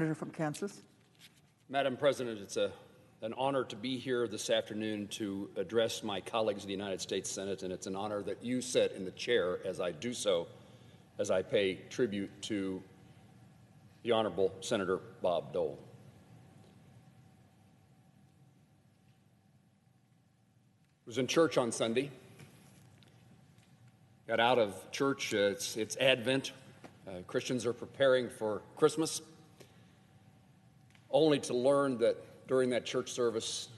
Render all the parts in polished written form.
Senator from Kansas. Madam President, it's an honor to be here this afternoon to address my colleagues in the United States Senate, and it's an honor that you sit in the chair as I do so, as I pay tribute to the Honorable Senator Bob Dole. I was in church on Sunday. Got out of church. It's Advent. Christians are preparing for Christmas, only to learn that during that church service,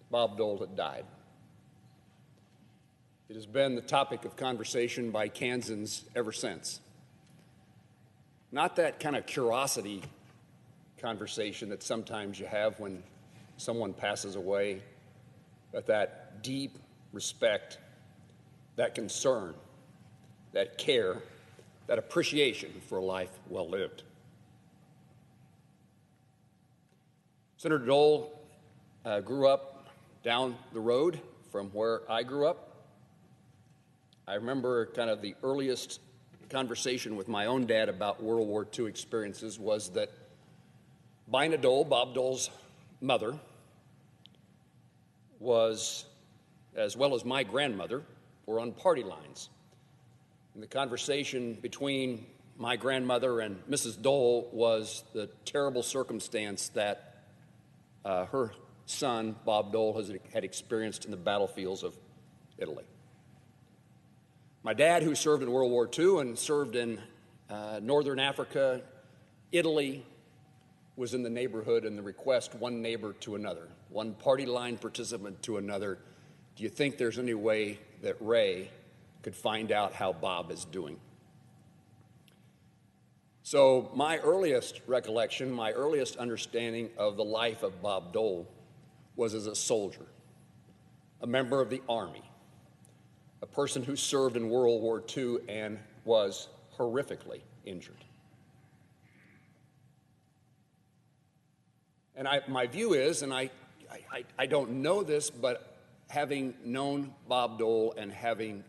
Bob Dole had died. It has been the topic of conversation by Kansans ever since. Not that kind of curiosity conversation that sometimes you have when someone passes away, but that deep respect, that concern, that care, that appreciation for a life well lived. Senator Dole grew up down the road from where I grew up. I remember kind of the earliest conversation with my own dad about World War II experiences was that Bina Dole, Bob Dole's mother, was, as well as my grandmother, were on party lines. And the conversation between my grandmother and Mrs. Dole was the terrible circumstance that her son, Bob Dole, had experienced in the battlefields of Italy. My dad, who served in World War II and served in Northern Africa, Italy, was in the neighborhood, and the request, one neighbor to another, one party line participant to another, do you think there's any way that Ray could find out how Bob is doing? So my earliest recollection, my earliest understanding of the life of Bob Dole was as a soldier, a member of the Army, a person who served in World War II and was horrifically injured. And my view is, and I don't know this, but having known Bob Dole and having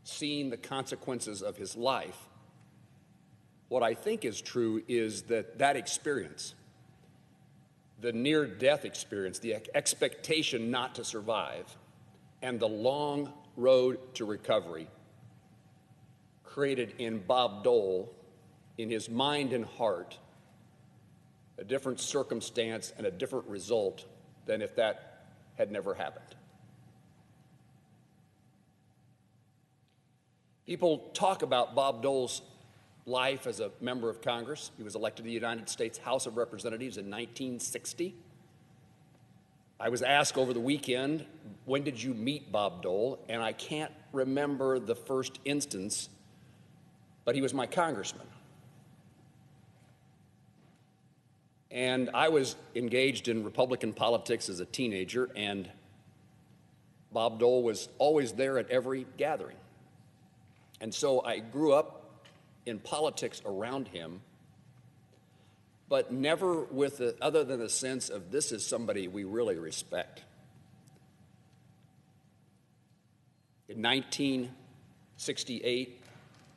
seen the consequences of his life, what I think is true is that experience, the near-death experience, the expectation not to survive, and the long road to recovery created in Bob Dole, in his mind and heart, a different circumstance and a different result than if that had never happened. People talk about Bob Dole's life as a member of Congress. He was elected to the United States House of Representatives in 1960. I was asked over the weekend, when did you meet Bob Dole? And I can't remember the first instance, but he was my congressman. And I was engaged in Republican politics as a teenager, and Bob Dole was always there at every gathering. And so I grew up in politics around him, but never with other than a sense of this is somebody we really respect. In 1968,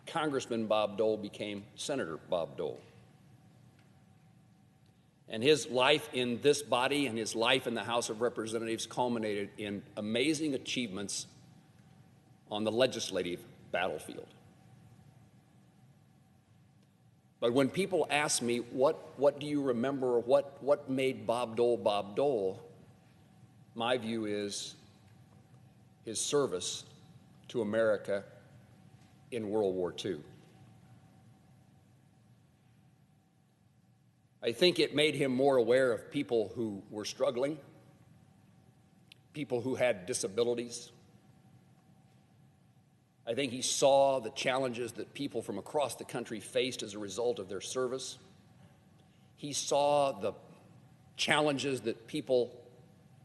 Congressman Bob Dole became Senator Bob Dole. And his life in this body and his life in the House of Representatives culminated in amazing achievements on the legislative battlefield. But when people ask me, what do you remember, what made Bob Dole, my view is his service to America in World War II. I think it made him more aware of people who were struggling, people who had disabilities. I think he saw the challenges that people from across the country faced as a result of their service. He saw the challenges that people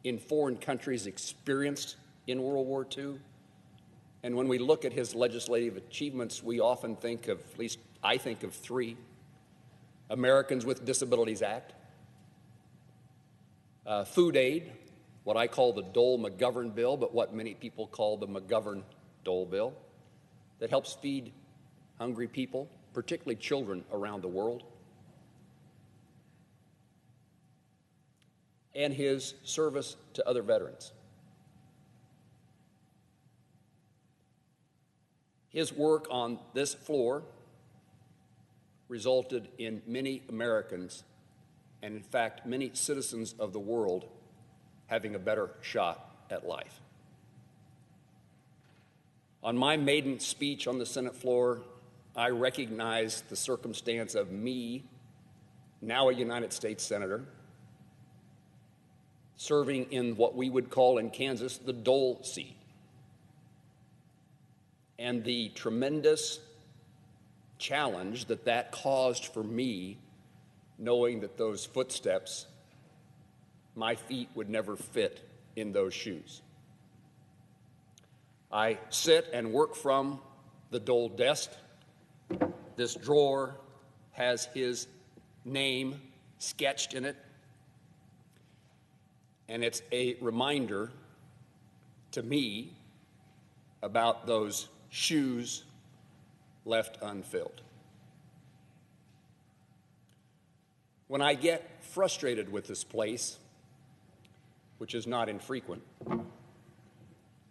in foreign countries experienced in World War II. And when we look at his legislative achievements, we often think of, at least I think of three: Americans with Disabilities Act, food aid, what I call the Dole-McGovern bill, but what many people call the McGovern-Dole bill, that helps feed hungry people, particularly children around the world. and his service to other veterans. His work on this floor resulted in many Americans, and in fact, many citizens of the world, having a better shot at life. On my maiden speech on the Senate floor, I recognized the circumstance of me, now a United States Senator, serving in what we would call in Kansas the Dole seat, and the tremendous challenge that caused for me, knowing that those footsteps, my feet would never fit in those shoes. I sit and work from the Dole desk. This drawer has his name sketched in it, and it's a reminder to me about those shoes left unfilled. When I get frustrated with this place, which is not infrequent,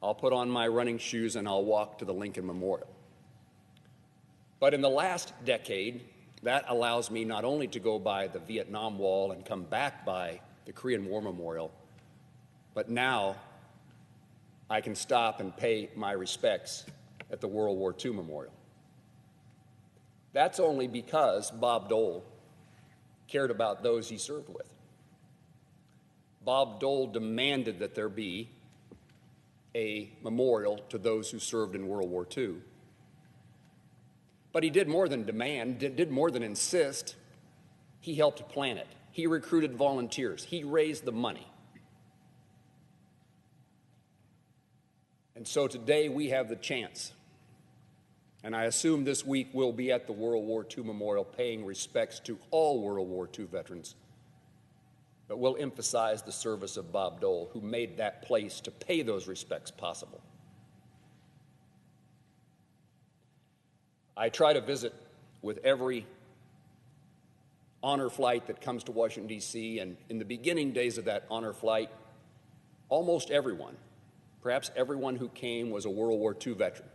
I'll put on my running shoes and I'll walk to the Lincoln Memorial. But in the last decade, that allows me not only to go by the Vietnam Wall and come back by the Korean War Memorial, but now I can stop and pay my respects at the World War II Memorial. That's only because Bob Dole cared about those he served with. Bob Dole demanded that there be a memorial to those who served in World War II. But he did more than demand, did more than insist. He helped plan it. He recruited volunteers. He raised the money. And so today we have the chance, and I assume this week we'll be at the World War II Memorial paying respects to all World War II veterans, but we'll emphasize the service of Bob Dole, who made that place to pay those respects possible. I try to visit with every honor flight that comes to Washington, D.C., and in the beginning days of that honor flight, almost everyone, perhaps everyone who came, was a World War II veteran.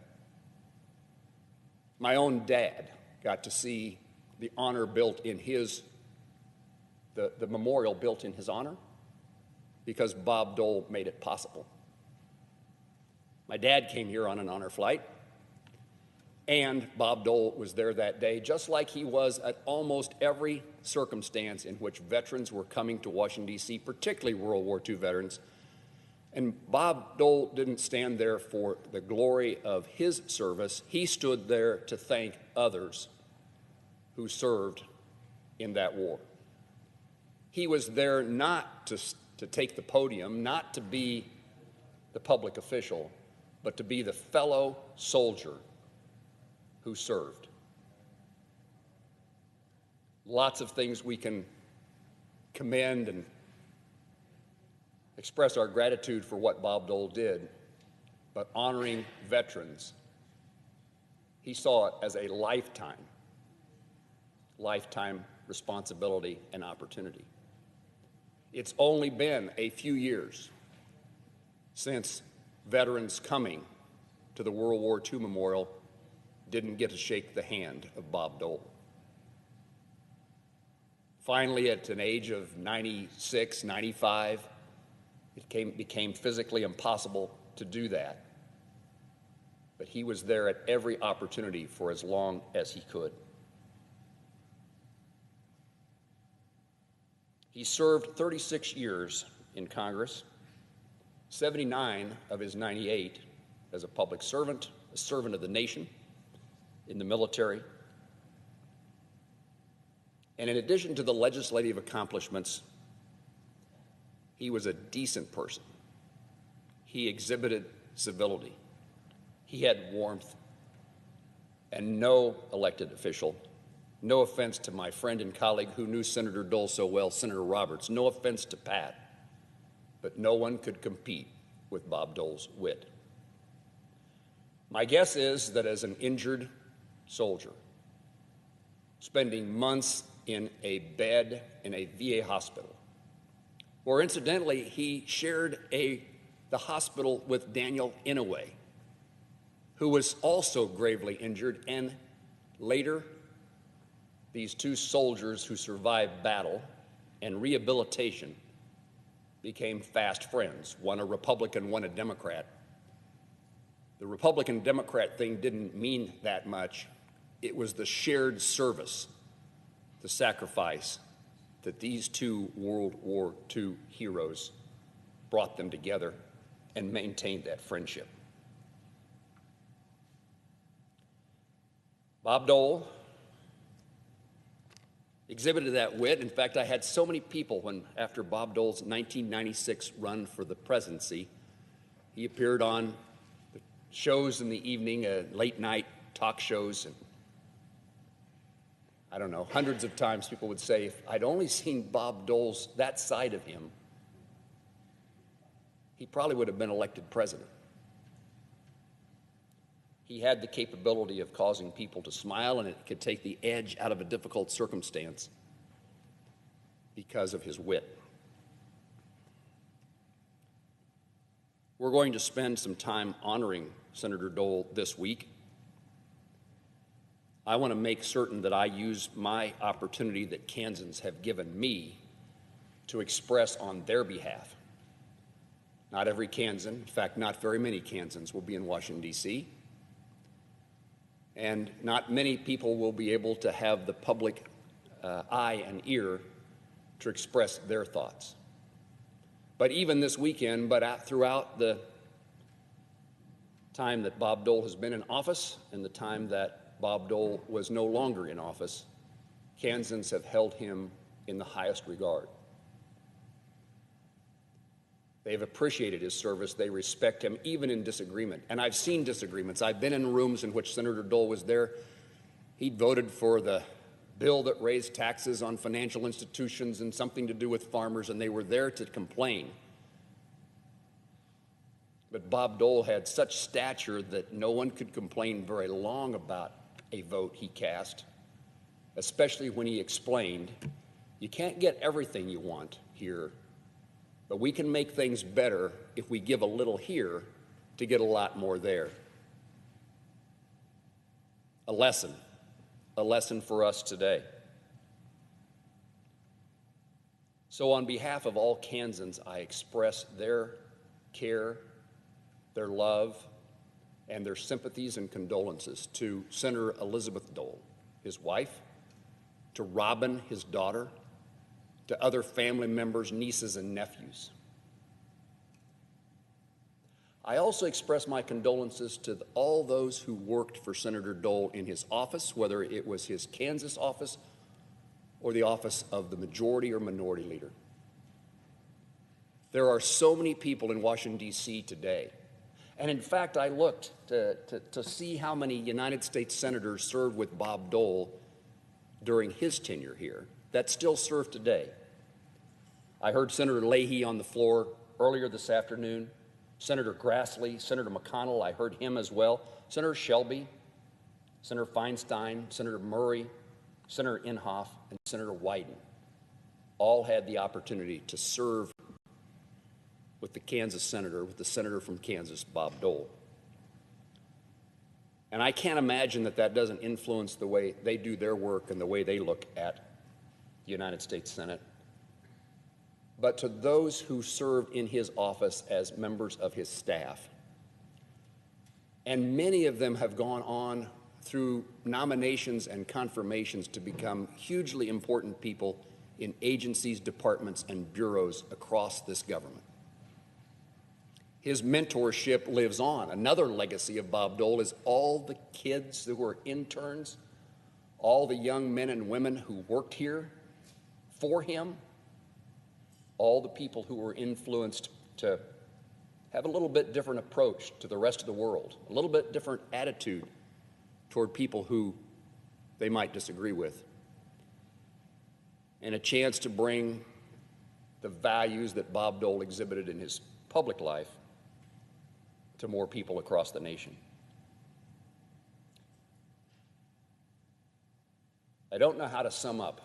My own dad got to see the honor built in his, the memorial built in his honor, because Bob Dole made it possible. My dad came here on an honor flight, and Bob Dole was there that day, just like he was at almost every circumstance in which veterans were coming to Washington, D.C., particularly World War II veterans. And Bob Dole didn't stand there for the glory of his service. He stood there to thank others who served in that war. He was there not to take the podium, not to be the public official, but to be the fellow soldier who served. Lots of things we can commend and express our gratitude for what Bob Dole did, but honoring veterans, he saw it as a lifetime responsibility and opportunity. It's only been a few years since veterans coming to the World War II Memorial didn't get to shake the hand of Bob Dole. Finally, at an age of 96, 95, it became physically impossible to do that. But he was there at every opportunity for as long as he could. He served 36 years in Congress, 79 of his 98 as a public servant, a servant of the nation, in the military. And in addition to the legislative accomplishments, he was a decent person. He exhibited civility. He had warmth. And no elected official, no offense to my friend and colleague who knew Senator Dole so well, Senator Roberts, no offense to Pat, but no one could compete with Bob Dole's wit. My guess is that as an injured soldier, spending months in a bed in a VA hospital, Or incidentally, he shared the hospital with Daniel Inouye, who was also gravely injured, and later, these two soldiers who survived battle and rehabilitation became fast friends, one a Republican, one a Democrat. The Republican-Democrat thing didn't mean that much. It was the shared service, the sacrifice that these two World War II heroes brought them together and maintained that friendship. Bob Dole exhibited that wit. In fact, I had so many people after Bob Dole's 1996 run for the presidency, he appeared on the shows in the evening, late night talk shows, and I don't know, hundreds of times people would say, if I'd only seen Bob Dole's, that side of him, he probably would have been elected president. He had the capability of causing people to smile, and it could take the edge out of a difficult circumstance because of his wit. We're going to spend some time honoring Senator Dole this week. I want to make certain that I use my opportunity that Kansans have given me to express on their behalf. Not every Kansan, in fact, not very many Kansans will be in Washington, D.C., and not many people will be able to have the public eye and ear to express their thoughts. But even this weekend, throughout the time that Bob Dole has been in office and the time that Bob Dole was no longer in office, Kansans have held him in the highest regard. They've appreciated his service. They respect him, even in disagreement. And I've seen disagreements. I've been in rooms in which Senator Dole was there. He voted for the bill that raised taxes on financial institutions and something to do with farmers, and they were there to complain. But Bob Dole had such stature that no one could complain very long about a vote he cast, especially when he explained, you can't get everything you want here, but we can make things better if we give a little here to get a lot more there. A lesson for us today. So on behalf of all Kansans, I express their care, their love, and their sympathies and condolences to Senator Elizabeth Dole, his wife, to Robin, his daughter, to other family members, nieces, and nephews. I also express my condolences to all those who worked for Senator Dole in his office, whether it was his Kansas office or the office of the majority or minority leader. There are so many people in Washington, D.C. today. And in fact, I looked to see how many United States senators served with Bob Dole during his tenure here that still serve today. I heard Senator Leahy on the floor earlier this afternoon, Senator Grassley, Senator McConnell, I heard him as well, Senator Shelby, Senator Feinstein, Senator Murray, Senator Inhofe, and Senator Wyden all had the opportunity to serve with the Kansas senator, with the senator from Kansas, Bob Dole. And I can't imagine that doesn't influence the way they do their work and the way they look at the United States Senate. But to those who served in his office as members of his staff, and many of them have gone on through nominations and confirmations to become hugely important people in agencies, departments, and bureaus across this government. His mentorship lives on. Another legacy of Bob Dole is all the kids who were interns, all the young men and women who worked here for him, all the people who were influenced to have a little bit different approach to the rest of the world, a little bit different attitude toward people who they might disagree with, and a chance to bring the values that Bob Dole exhibited in his public life to more people across the nation. I don't know how to sum up,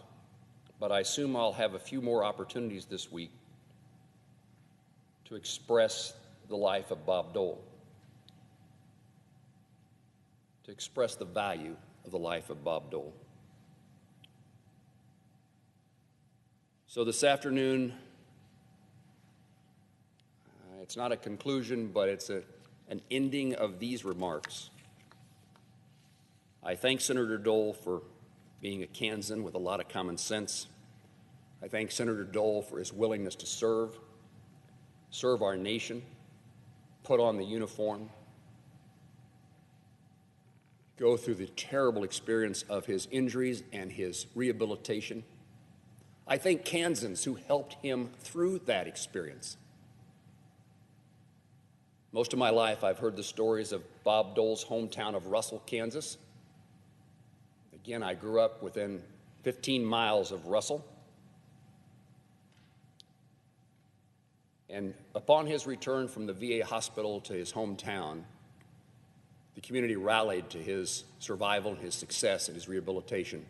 but I assume I'll have a few more opportunities this week to express the life of Bob Dole, to express the value of the life of Bob Dole. So this afternoon, it's not a conclusion, but it's an ending of these remarks. I thank Senator Dole for being a Kansan with a lot of common sense. I thank Senator Dole for his willingness to serve our nation, put on the uniform, go through the terrible experience of his injuries and his rehabilitation. I thank Kansans who helped him through that experience. Most of my life, I've heard the stories of Bob Dole's hometown of Russell, Kansas. Again, I grew up within 15 miles of Russell. And upon his return from the VA hospital to his hometown, the community rallied to his survival and his success and his rehabilitation.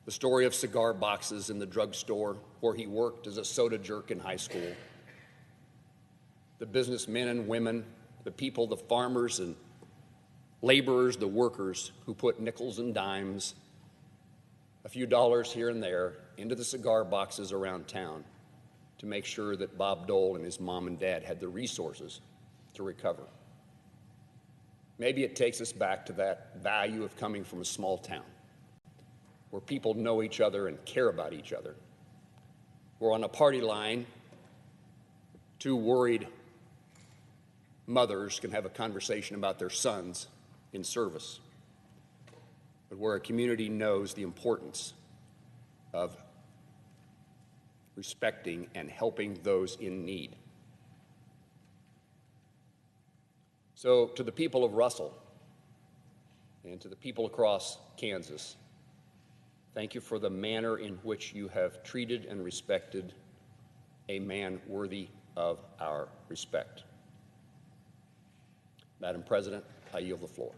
The story of cigar boxes in the drugstore where he worked as a soda jerk in high school. The businessmen and women, the people, the farmers and laborers, the workers who put nickels and dimes, a few dollars here and there into the cigar boxes around town to make sure that Bob Dole and his mom and dad had the resources to recover. Maybe it takes us back to that value of coming from a small town where people know each other and care about each other. Where on a party line, two worried mothers can have a conversation about their sons in service, but where a community knows the importance of respecting and helping those in need. So to the people of Russell and to the people across Kansas, thank you for the manner in which you have treated and respected a man worthy of our respect. Madam President, I yield the floor.